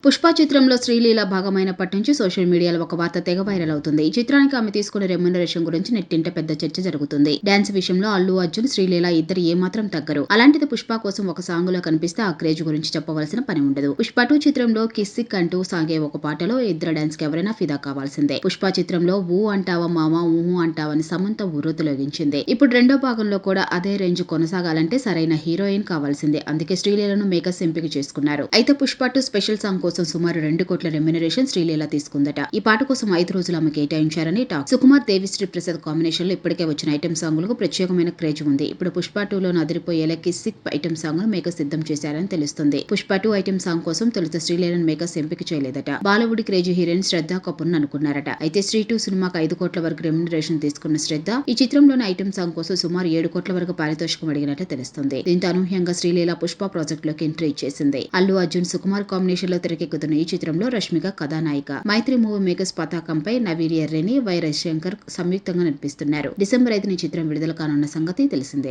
పుష్ప చిత్రంలో శ్రీలీల భాగమైనప్పటి నుంచి సోషల్ మీడియాలో ఒక వార్త తెగ వైరల్ అవుతుంది. ఈ చిత్రానికి ఆమె తీసుకున్న రెమ్యునరేషన్ గురించి నెట్టింట పెద్ద చర్చ జరుగుతుంది. డాన్స్ విషయంలో అల్లు అర్జున్, శ్రీలీల ఇద్దరు ఏమాత్రం తగ్గరు. అలాంటిది పుష్ప కోసం ఒక సాంగ్ లో కనిపిస్తే ఆ క్రేజ్ గురించి చెప్పవలసిన పని ఉండదు. పుష్ప 2 చిత్రంలో కిస్సిక్ అంటూ సాగే ఒక పాటలో ఇద్దరు డాన్స్ కి ఎవరైనా ఫిదా కావాల్సిందే. పుష్ప చిత్రంలో ఊ అంటావా మామ ఊహు అంటావని సమంత ఊరొతిలోగించింది. ఇప్పుడు రెండో భాగంలో కూడా అదే రేంజ్ కొనసాగాలంటే సరైన హీరోయిన్ కావాల్సిందే. అందుకే శ్రీలీలను మేకర్స్ ఎంపిక చేసుకున్నారు. అయితే పుష్ప 2 స్పెషల్ సాంగ్ కోసం సుమారు 2 కోట్ల రెమ్యునరేషన్ శ్రీలీల తీసుకుందట. ఈ పాట కోసం 5 రోజులు ఆమె కేటాయించారని టాక్. సుకుమార్, దేవిశ్రీ ప్రసాద్ కాంబినేషన్ లో ఇప్పటికే వచ్చిన ఐటెం సాంగులకు ప్రత్యేకమైన క్రేజ్ ఉంది. ఇప్పుడు పుష్ప 2 లో అదిరిపోయేలా కిస్సిక్ ఐటెం సాంగ్ ను మేకర్స్ సిద్ధం చేశారని తెలుస్తుంది. పుష్ప 2 ఐటెం సాంగ్ కోసం తొలుత శ్రీలీలను మేకర్స్ ఎంపిక చేయలేదట. బాలీవుడ్ క్రేజీ హీరోయిన్ శ్రద్ధా కపూర్ అనుకున్నారట. అయితే శ్రీ 2 సినిమాకు 5 కోట్ల వరకు రెమ్యునరేషన్ తీసుకున్న శ్రద్ధ ఈ చిత్రంలోని ఐటెం సాంగ్ కోసం సుమారు 7 కోట్ల వరకు పారితోషికం అడిగినట్లు తెలుస్తుంది. దీంతో అనూహ్యంగా శ్రీలీల పుష్ప ప్రాజెక్ట్ లోకి ఎంట్రీ ఇచ్చేసింది. అల్లు అర్జున్, సుకుమార్ కాంబినేషన్ లో తెరకెక్కుతున్న ఈ చిత్రంలో రష్మిక కథానాయిక. మైత్రి మూవీ మేకర్స్ పతాకంపై నవీన్ ఎర్రెని, వై రవిశంకర్ సంయుక్తంగా నడిపిస్తున్నారు. డిసెంబర్ 5 చిత్రం విడుదల కానున్న సంగతి తెలిసిందే.